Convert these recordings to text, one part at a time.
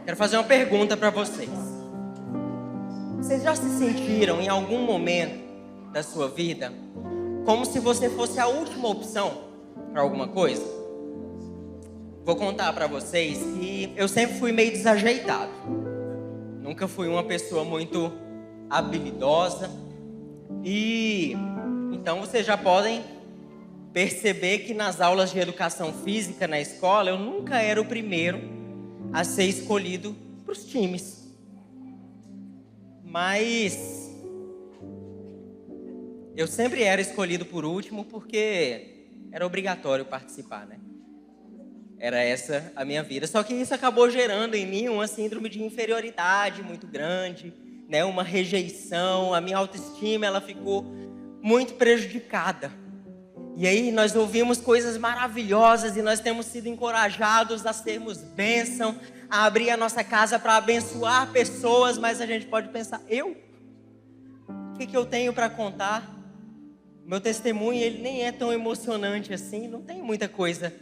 Quero fazer uma pergunta para vocês. Vocês já se sentiram em algum momento da sua vida como se você fosse a última opção para alguma coisa? Vou contar para vocês que eu sempre fui meio desajeitado. Nunca fui uma pessoa muito habilidosa. E então vocês já podem perceber que nas aulas de educação física na escola eu nunca era o primeiro a ser escolhido para os times. Mas eu sempre era escolhido por último porque era obrigatório participar, né? Era essa a minha vida. Só que isso acabou gerando em mim uma síndrome de inferioridade muito grande, né? Uma rejeição, a minha autoestima ela ficou muito prejudicada. E aí nós ouvimos coisas maravilhosas e nós temos sido encorajados a sermos bênção, a abrir a nossa casa para abençoar pessoas, mas a gente pode pensar, o que eu tenho para contar? Meu testemunho ele nem é tão emocionante assim, não tem muita coisa,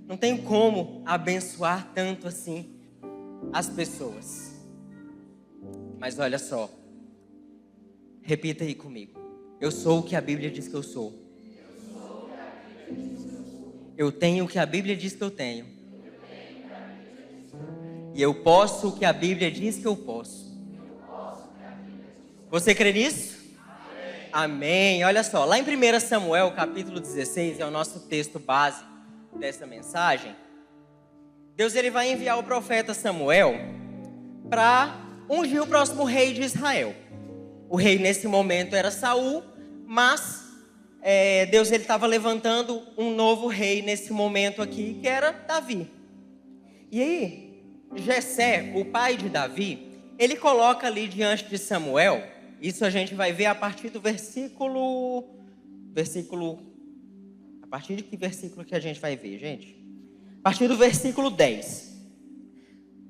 não tenho como abençoar tanto assim as pessoas. Mas olha só, repita aí comigo, eu sou o que a Bíblia diz que eu sou. Eu tenho o que a Bíblia diz que eu tenho. E eu posso o que a Bíblia diz que eu posso. Você crê nisso? Amém. Olha só, lá em 1 Samuel, capítulo 16, é o nosso texto base dessa mensagem. Deus ele vai enviar o profeta Samuel para ungir o próximo rei de Israel. O rei nesse momento era Saul, mas Deus ele estava levantando um novo rei nesse momento aqui, que era Davi. E aí, Jessé, o pai de Davi, ele coloca ali diante de Samuel, isso a gente vai ver a partir do versículo, a partir de que versículo que a gente vai ver, gente? A partir do versículo 10.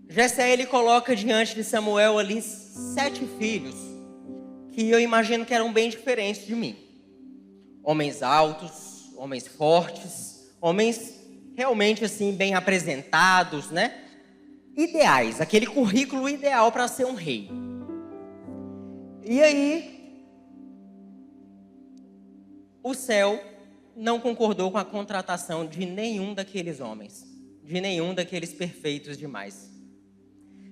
Jessé, ele coloca diante de Samuel ali 7 filhos, que eu imagino que eram bem diferentes de mim. Homens altos, homens fortes, homens realmente assim bem apresentados, né? Ideais, aquele currículo ideal para ser um rei. E aí, o céu não concordou com a contratação de nenhum daqueles homens, de nenhum daqueles perfeitos demais.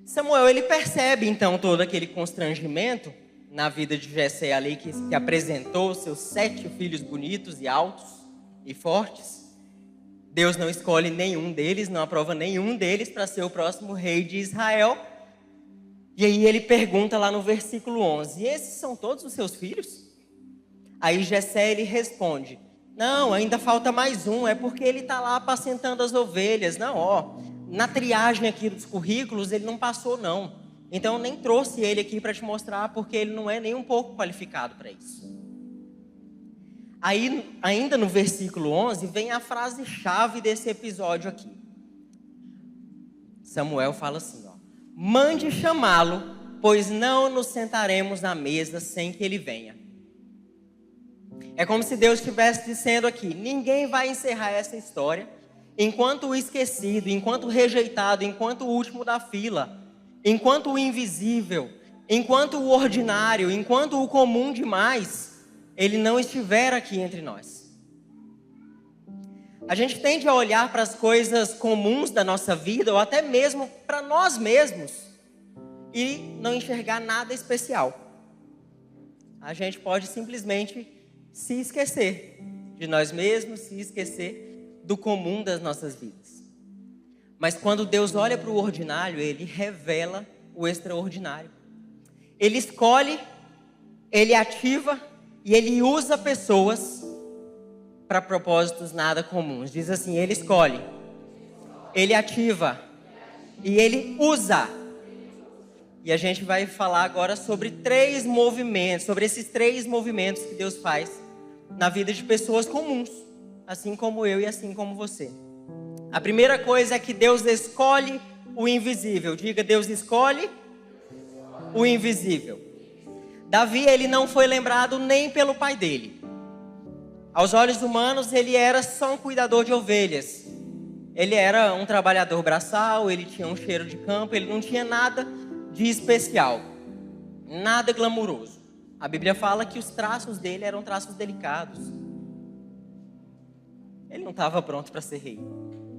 Samuel, ele percebe então todo aquele constrangimento na vida de Jessé ali, que apresentou seus 7 filhos bonitos e altos e fortes. Deus não escolhe nenhum deles, não aprova nenhum deles para ser o próximo rei de Israel. E aí ele pergunta lá no versículo 11, esses são todos os seus filhos? Aí Jessé ele responde, não, ainda falta mais um, é porque ele está lá apacentando as ovelhas. Não, na triagem aqui dos currículos ele não passou não. Então eu nem trouxe ele aqui para te mostrar, porque ele não é nem um pouco qualificado para isso. Aí, ainda no versículo 11, vem a frase-chave desse episódio aqui. Samuel fala assim, mande chamá-lo, pois não nos sentaremos à mesa sem que ele venha. É como se Deus estivesse dizendo aqui, ninguém vai encerrar essa história, enquanto o esquecido, enquanto o rejeitado, enquanto o último da fila, enquanto o invisível, enquanto o ordinário, enquanto o comum demais, ele não estiver aqui entre nós. A gente tende a olhar para as coisas comuns da nossa vida, ou até mesmo para nós mesmos, e não enxergar nada especial. A gente pode simplesmente se esquecer de nós mesmos, se esquecer do comum das nossas vidas. Mas quando Deus olha para o ordinário, Ele revela o extraordinário. Ele escolhe, Ele ativa e Ele usa pessoas para propósitos nada comuns. Diz assim, Ele escolhe, Ele ativa e Ele usa. E a gente vai falar agora sobre 3 movimentos, sobre esses 3 movimentos que Deus faz na vida de pessoas comuns, assim como eu e assim como você. A primeira coisa é que Deus escolhe o invisível. Diga, Deus escolhe o invisível. Davi, ele não foi lembrado nem pelo pai dele. Aos olhos humanos, ele era só um cuidador de ovelhas. Ele era um trabalhador braçal, ele tinha um cheiro de campo, ele não tinha nada de especial, nada glamuroso. A Bíblia fala que os traços dele eram traços delicados. Ele não estava pronto para ser rei.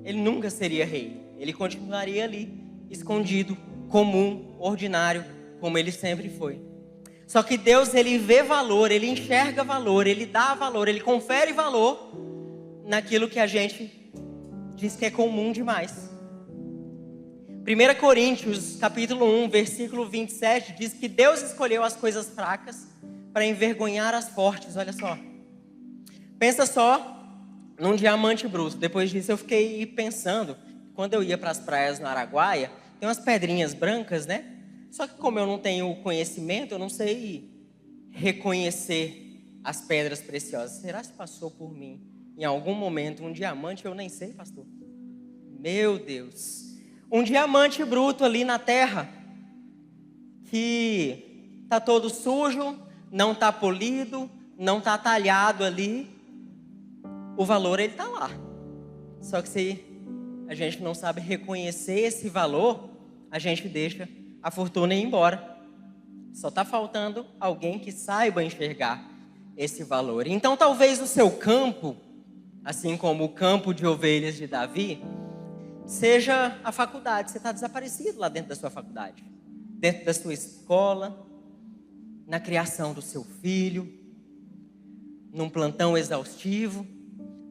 Ele nunca seria rei. Ele continuaria ali, escondido, comum, ordinário, como ele sempre foi. Só que Deus, ele vê valor, ele enxerga valor, ele dá valor, ele confere valor naquilo que a gente diz que é comum demais. 1 Coríntios, capítulo 1, versículo 27, diz que Deus escolheu as coisas fracas para envergonhar as fortes. Olha só. Pensa só num diamante bruto. Depois disso eu fiquei pensando, quando eu ia para as praias no Araguaia, tem umas pedrinhas brancas, né? Só que como eu não tenho conhecimento, eu não sei reconhecer as pedras preciosas. Será que passou por mim em algum momento um diamante? Eu nem sei, pastor. Meu Deus. Um diamante bruto ali na terra, que está todo sujo, não está polido, não está talhado ali. O valor, ele está lá. Só que se a gente não sabe reconhecer esse valor, a gente deixa a fortuna ir embora. Só está faltando alguém que saiba enxergar esse valor. Então talvez o seu campo, assim como o campo de ovelhas de Davi, seja a faculdade. Você está desaparecido lá dentro da sua faculdade, dentro da sua escola, na criação do seu filho, num plantão exaustivo,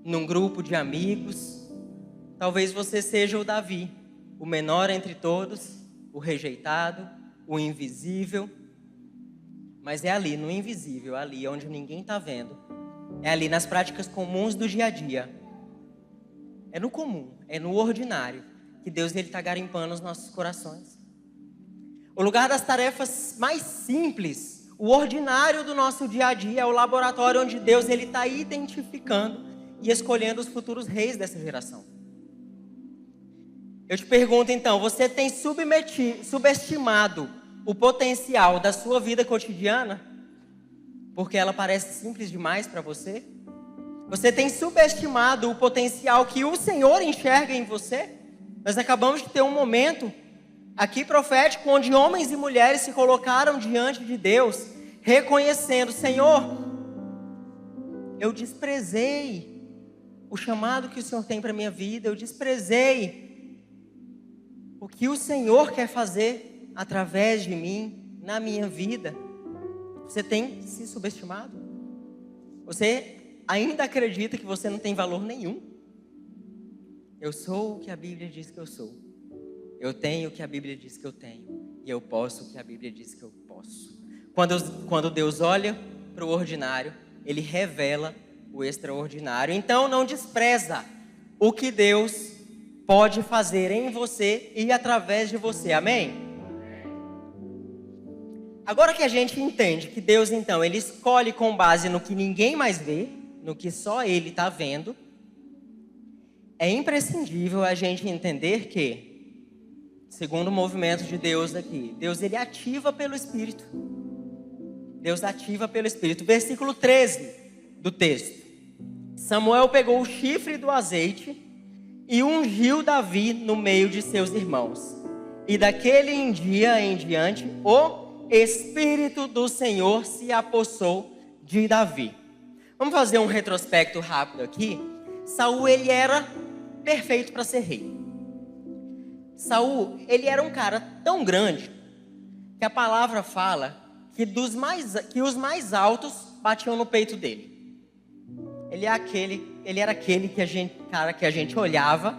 num grupo de amigos. Talvez você seja o Davi, o menor entre todos, o rejeitado, o invisível. Mas é ali, no invisível, ali onde ninguém está vendo. É ali nas práticas comuns do dia a dia. É no comum, é no ordinário, que Deus está garimpando os nossos corações. O lugar das tarefas mais simples, o ordinário do nosso dia a dia, é o laboratório onde Deus está identificando e escolhendo os futuros reis dessa geração. Eu te pergunto então, você tem subestimado o potencial da sua vida cotidiana? Porque ela parece simples demais para você? Você tem subestimado o potencial que o Senhor enxerga em você? Nós acabamos de ter um momento aqui profético, onde homens e mulheres se colocaram diante de Deus, reconhecendo: Senhor, eu desprezei o chamado que o Senhor tem para a minha vida, eu desprezei o que o Senhor quer fazer através de mim, na minha vida. Você tem se subestimado? Você ainda acredita que você não tem valor nenhum? Eu sou o que a Bíblia diz que eu sou. Eu tenho o que a Bíblia diz que eu tenho. E eu posso o que a Bíblia diz que eu posso. Quando Deus olha para o ordinário, Ele revela o extraordinário. Então não despreza o que Deus pode fazer em você e através de você. Amém? Agora que a gente entende que Deus, então, Ele escolhe com base no que ninguém mais vê, no que só Ele está vendo, é imprescindível a gente entender que, segundo o movimento de Deus aqui, Deus, Ele ativa pelo Espírito. Deus ativa pelo Espírito. Versículo 13 do texto. Samuel pegou o chifre do azeite e ungiu Davi no meio de seus irmãos. E daquele dia em diante, o Espírito do Senhor se apossou de Davi. Vamos fazer um retrospecto rápido aqui. Saul, ele era perfeito para ser rei. Saul, ele era um cara tão grande que a palavra fala que os mais altos batiam no peito dele. Ele era aquele que a gente olhava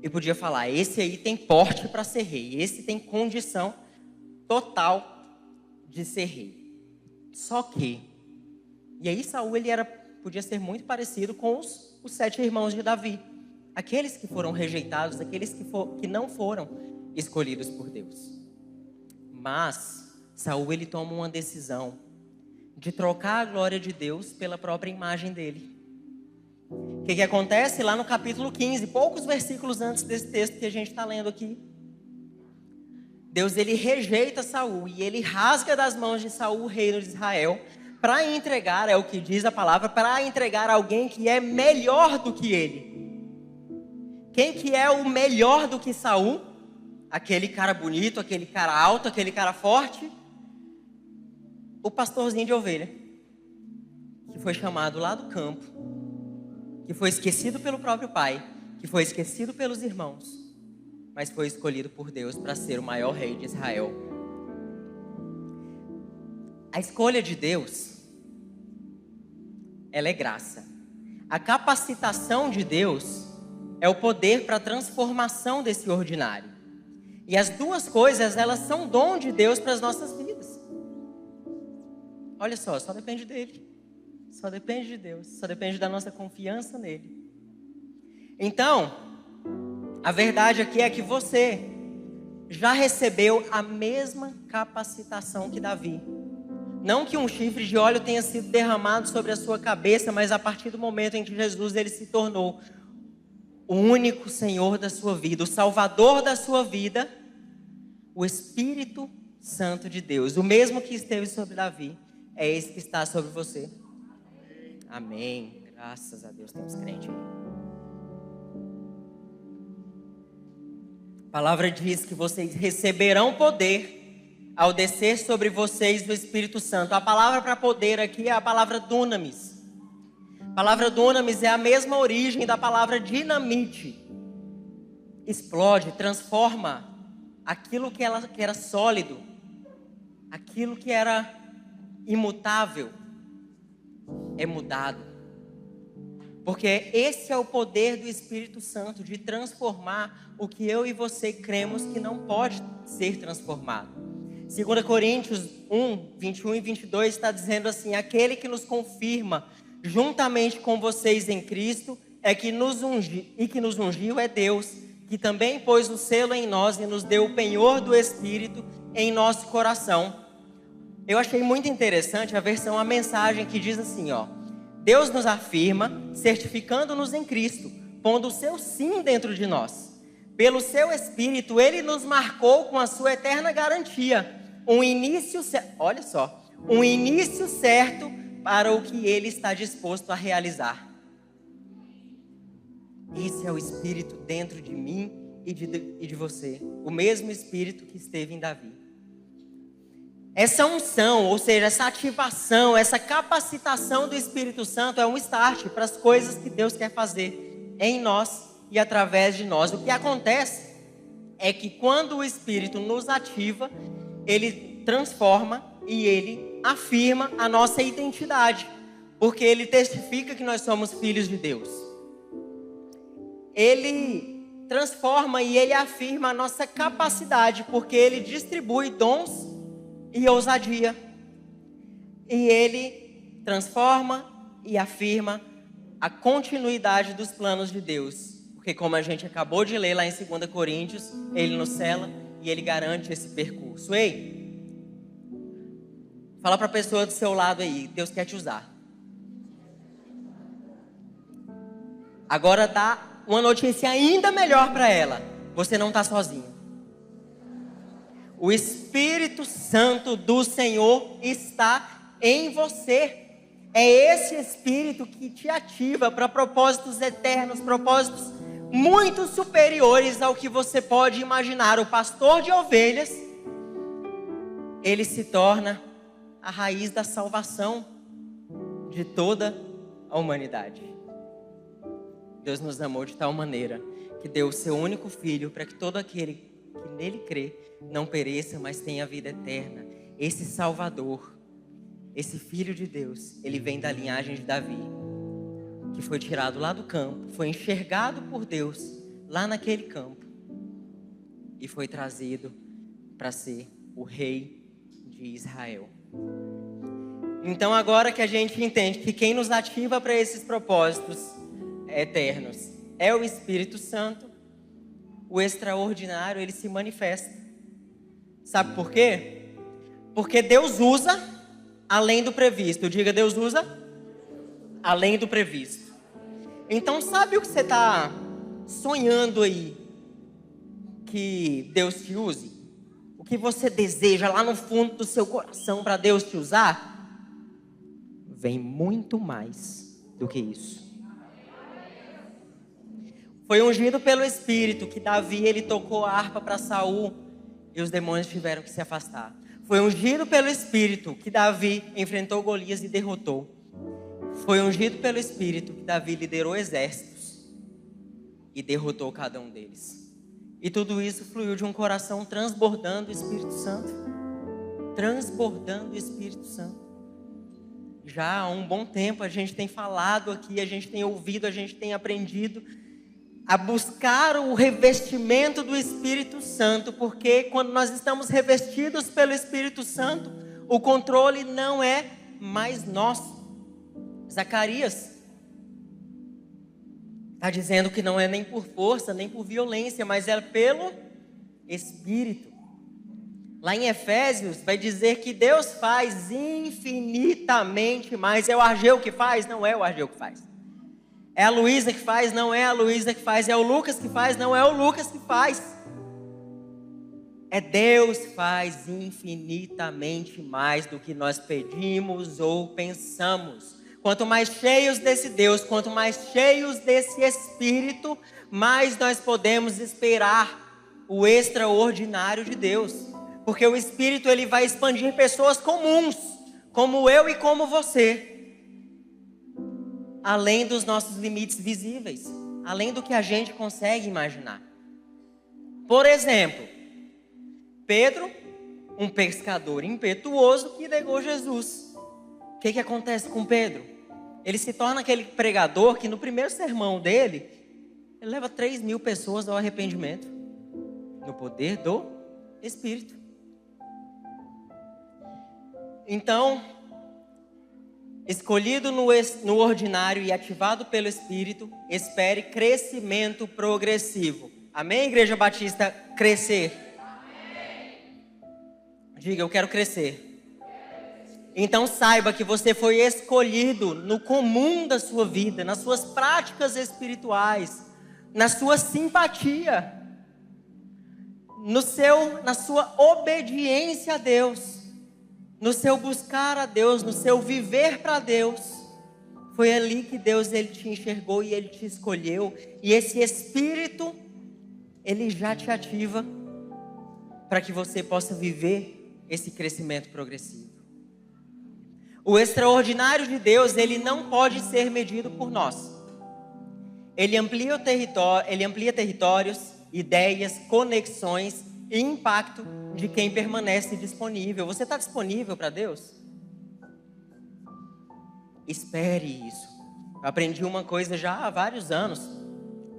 e podia falar: esse aí tem porte para ser rei, esse tem condição total de ser rei. Só que, e aí Saul, podia ser muito parecido com os 7 irmãos de Davi, aqueles que foram rejeitados, aqueles que não foram escolhidos por Deus. Mas Saul, ele toma uma decisão de trocar a glória de Deus pela própria imagem dele. O que acontece lá no capítulo 15, poucos versículos antes desse texto que a gente está lendo aqui? Deus, ele rejeita Saul e ele rasga das mãos de Saul o reino de Israel para entregar, é o que diz a palavra, para entregar alguém que é melhor do que ele. Quem que é o melhor do que Saul? Aquele cara bonito, aquele cara alto, aquele cara forte. O pastorzinho de ovelha, que foi chamado lá do campo, que foi esquecido pelo próprio pai, que foi esquecido pelos irmãos, mas foi escolhido por Deus para ser o maior rei de Israel. A escolha de Deus, ela é graça. A capacitação de Deus é o poder para a transformação desse ordinário. E as duas coisas, elas são dom de Deus para as nossas vidas. Olha só depende dele. Só depende de Deus. Só depende da nossa confiança nele. Então, a verdade aqui é que você já recebeu a mesma capacitação que Davi. Não que um chifre de óleo tenha sido derramado sobre a sua cabeça, mas a partir do momento em que Jesus ele se tornou o único Senhor da sua vida, o Salvador da sua vida, o Espírito Santo de Deus, o mesmo que esteve sobre Davi, é esse que está sobre você. Amém. Graças a Deus, temos crente aí. A palavra diz que vocês receberão poder ao descer sobre vocês o Espírito Santo. A palavra para poder aqui é a palavra dunamis. A palavra dunamis é a mesma origem da palavra dinamite. Explode, transforma aquilo que era sólido, aquilo que era imutável, é mudado. Porque esse é o poder do Espírito Santo, de transformar o que eu e você cremos que não pode ser transformado. 2 Coríntios 1, 21 e 22 está dizendo assim: aquele que nos confirma juntamente com vocês em Cristo que nos ungiu é Deus, que também pôs o selo em nós e nos deu o penhor do Espírito em nosso coração. Eu achei muito interessante a mensagem que diz assim, Deus nos afirma, certificando-nos em Cristo, pondo o seu sim dentro de nós. Pelo seu Espírito, Ele nos marcou com a sua eterna garantia. Um início certo para o que Ele está disposto a realizar. Esse é o Espírito dentro de mim e de você. O mesmo Espírito que esteve em Davi. Essa unção, ou seja, essa ativação, essa capacitação do Espírito Santo é um start para as coisas que Deus quer fazer em nós e através de nós. O que acontece é que quando o Espírito nos ativa, Ele transforma e Ele afirma a nossa identidade, porque Ele testifica que nós somos filhos de Deus. Ele transforma e Ele afirma a nossa capacidade, porque Ele distribui dons e ousadia. E Ele transforma e afirma a continuidade dos planos de Deus. Porque como a gente acabou de ler lá em 2 Coríntios, Ele nos sela e Ele garante esse percurso. Ei, fala para a pessoa do seu lado aí, Deus quer te usar. Agora dá uma notícia ainda melhor para ela. Você não está sozinho. O Espírito Santo do Senhor está em você. É esse Espírito que te ativa para propósitos eternos, propósitos muito superiores ao que você pode imaginar. O pastor de ovelhas, ele se torna a raiz da salvação de toda a humanidade. Deus nos amou de tal maneira que deu o seu único filho para que todo aquele que nele crê não pereça, mas tenha vida eterna. Esse Salvador, esse Filho de Deus, ele vem da linhagem de Davi, que foi tirado lá do campo, foi enxergado por Deus lá naquele campo e foi trazido para ser o rei de Israel. Então agora que a gente entende que quem nos ativa para esses propósitos eternos é o Espírito Santo, o extraordinário, ele se manifesta. Sabe por quê? Porque Deus usa além do previsto. Diga, Deus usa além do previsto. Então sabe o que você está sonhando aí que Deus te use? O que você deseja lá no fundo do seu coração para Deus te usar? Vem muito mais do que isso. Foi ungido pelo Espírito que Davi, ele tocou a harpa para Saul e os demônios tiveram que se afastar. Foi ungido pelo Espírito que Davi enfrentou Golias e derrotou. Foi ungido pelo Espírito que Davi liderou exércitos e derrotou cada um deles. E tudo isso fluiu de um coração transbordando o Espírito Santo. Transbordando o Espírito Santo. Já há um bom tempo a gente tem falado aqui, a gente tem ouvido, a gente tem aprendido a buscar o revestimento do Espírito Santo, porque quando nós estamos revestidos pelo Espírito Santo, o controle não é mais nosso. Zacarias está dizendo que não é nem por força, nem por violência, mas é pelo Espírito. Lá em Efésios vai dizer que Deus faz infinitamente mais. É o Argeu que faz? Não é o Argeu que faz. É a Luísa que faz? Não é a Luísa que faz. É o Lucas que faz? Não é o Lucas que faz. É Deus faz infinitamente mais do que nós pedimos ou pensamos. Quanto mais cheios desse Deus, quanto mais cheios desse Espírito, mais nós podemos esperar o extraordinário de Deus. Porque o Espírito ele vai expandir pessoas comuns, como eu e como você, além dos nossos limites visíveis, além do que a gente consegue imaginar. Por exemplo, Pedro, um pescador impetuoso que negou Jesus. O que acontece com Pedro? Ele se torna aquele pregador que no primeiro sermão dele, ele leva 3.000 pessoas ao arrependimento, no poder do Espírito. Então, escolhido no ordinário e ativado pelo Espírito, espere crescimento progressivo. Amém, Igreja Batista? Crescer. Amém. Diga, eu quero crescer. Então saiba que você foi escolhido no comum da sua vida, nas suas práticas espirituais, na sua simpatia, na sua obediência a Deus, no seu buscar a Deus, no seu viver para Deus. Foi ali que Deus ele te enxergou e Ele te escolheu. E esse Espírito, Ele já te ativa para que você possa viver esse crescimento progressivo. O extraordinário de Deus, Ele não pode ser medido por nós. Ele amplia territórios, ideias, conexões e impacto de quem permanece disponível. Você está disponível para Deus? Espere isso. Eu aprendi uma coisa já há vários anos,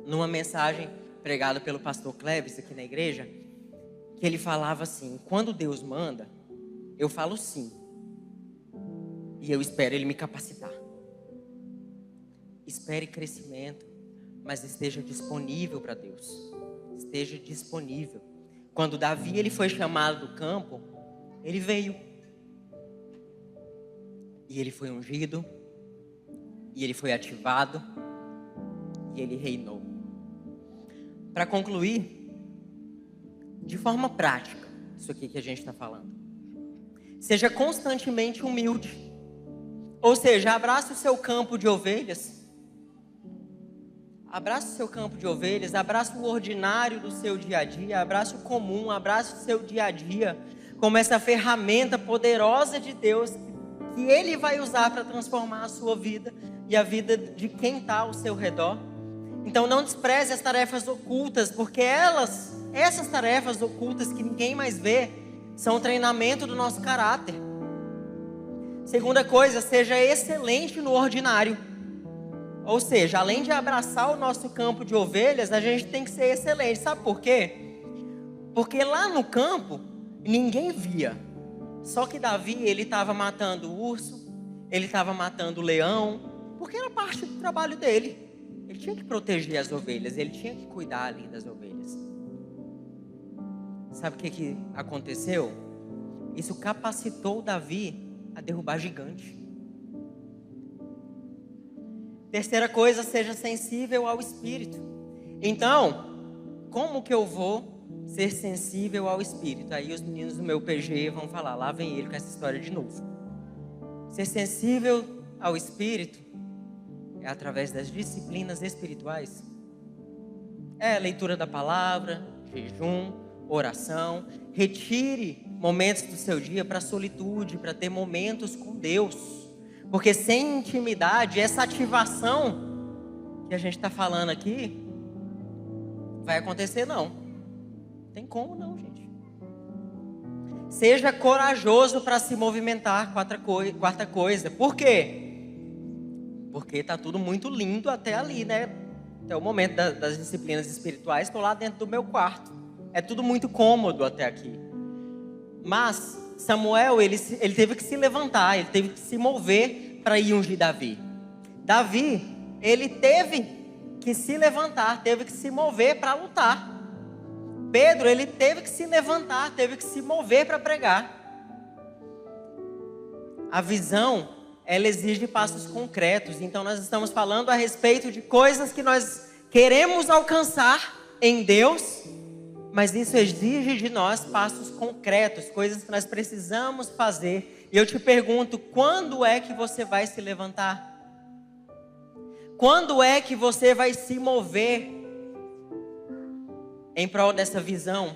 numa mensagem pregada pelo pastor Cleves aqui na igreja, que ele falava assim: quando Deus manda, eu falo sim, e eu espero Ele me capacitar. Espere crescimento, mas esteja disponível para Deus. Esteja disponível. Quando Davi ele foi chamado do campo, ele veio. E ele foi ungido. E ele foi ativado. E ele reinou. Para concluir, de forma prática, isso aqui que a gente está falando. Seja constantemente humilde. Ou seja, abrace o seu campo de ovelhas. Abrace o seu campo de ovelhas, abrace o ordinário do seu dia a dia, abrace o comum, abrace o seu dia a dia, como essa ferramenta poderosa de Deus, que Ele vai usar para transformar a sua vida e a vida de quem está ao seu redor. Então não despreze as tarefas ocultas, porque essas tarefas ocultas que ninguém mais vê, são o treinamento do nosso caráter. Segunda coisa, seja excelente no ordinário. Ou seja, além de abraçar o nosso campo de ovelhas, a gente tem que ser excelente. Sabe por quê? Porque lá no campo, ninguém via. Só que Davi, ele estava matando o urso, ele estava matando o leão, porque era parte do trabalho dele. Ele tinha que proteger as ovelhas, ele tinha que cuidar ali das ovelhas. Sabe o que aconteceu? Isso capacitou Davi a derrubar gigante. Terceira coisa, seja sensível ao Espírito. Então, como que eu vou ser sensível ao Espírito? Aí os meninos do meu PG vão falar, lá vem ele com essa história de novo. Ser sensível ao Espírito é através das disciplinas espirituais. leitura da palavra, jejum, oração. Retire momentos do seu dia para a solitude, para ter momentos com Deus. Porque sem intimidade, essa ativação que a gente está falando aqui, vai acontecer não. Tem como não, gente. Seja corajoso para se movimentar, quarta coisa. Por quê? Porque está tudo muito lindo até ali, né? Até o momento das disciplinas espirituais, estou lá dentro do meu quarto. É tudo muito cômodo até aqui. Mas Samuel, ele teve que se levantar, ele teve que se mover para ir ungir Davi. Davi, ele teve que se levantar, teve que se mover para lutar. Pedro, ele teve que se levantar, teve que se mover para pregar. A visão, ela exige passos concretos. Então nós estamos falando a respeito de coisas que nós queremos alcançar em Deus, mas isso exige de nós passos concretos, coisas que nós precisamos fazer. E eu te pergunto, quando é que você vai se levantar? Quando é que você vai se mover em prol dessa visão?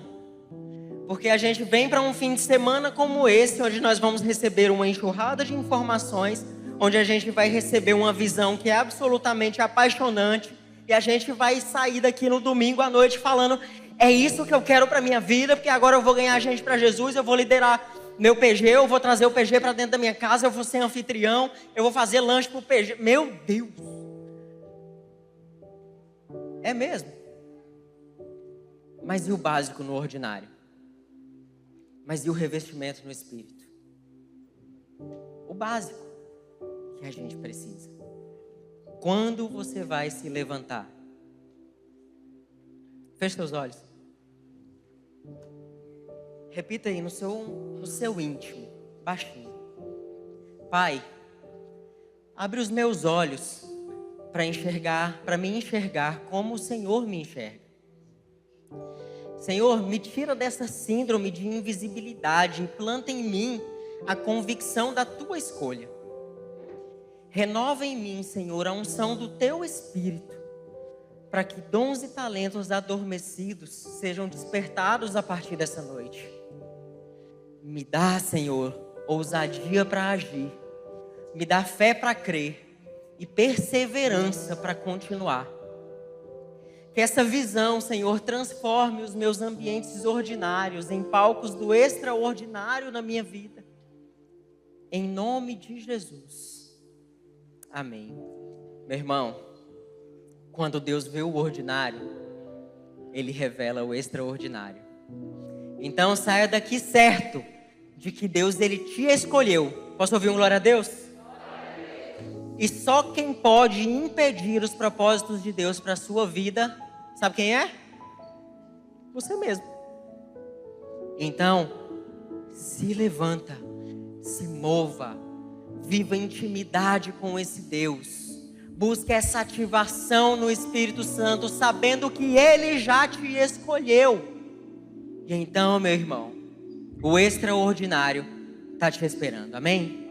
Porque a gente vem para um fim de semana como esse, onde nós vamos receber uma enxurrada de informações, onde a gente vai receber uma visão que é absolutamente apaixonante, e a gente vai sair daqui no domingo à noite falando: é isso que eu quero para minha vida, porque agora eu vou ganhar gente para Jesus, eu vou liderar meu PG, eu vou trazer o PG para dentro da minha casa, eu vou ser anfitrião, eu vou fazer lanche para o PG. Meu Deus! É mesmo? Mas e o básico no ordinário? Mas e o revestimento no Espírito? O básico que a gente precisa. Quando você vai se levantar? Feche seus olhos. Repita aí no seu íntimo, baixinho. Pai, abre os meus olhos para me enxergar como o Senhor me enxerga. Senhor, me tira dessa síndrome de invisibilidade e planta em mim a convicção da tua escolha. Renova em mim, Senhor, a unção do teu Espírito, para que dons e talentos adormecidos sejam despertados a partir dessa noite. Me dá, Senhor, ousadia para agir. Me dá fé para crer e perseverança para continuar. Que essa visão, Senhor, transforme os meus ambientes ordinários em palcos do extraordinário na minha vida. Em nome de Jesus. Amém. Meu irmão, quando Deus vê o ordinário, Ele revela o extraordinário. Então saia daqui certo de que Deus, Ele te escolheu. Posso ouvir um glória a Deus? E só quem pode impedir os propósitos de Deus para a sua vida, sabe quem é? Você mesmo. Então, se levanta, se mova, viva intimidade com esse Deus. Busque essa ativação no Espírito Santo, sabendo que Ele já te escolheu. E então, meu irmão, o extraordinário está te esperando. Amém?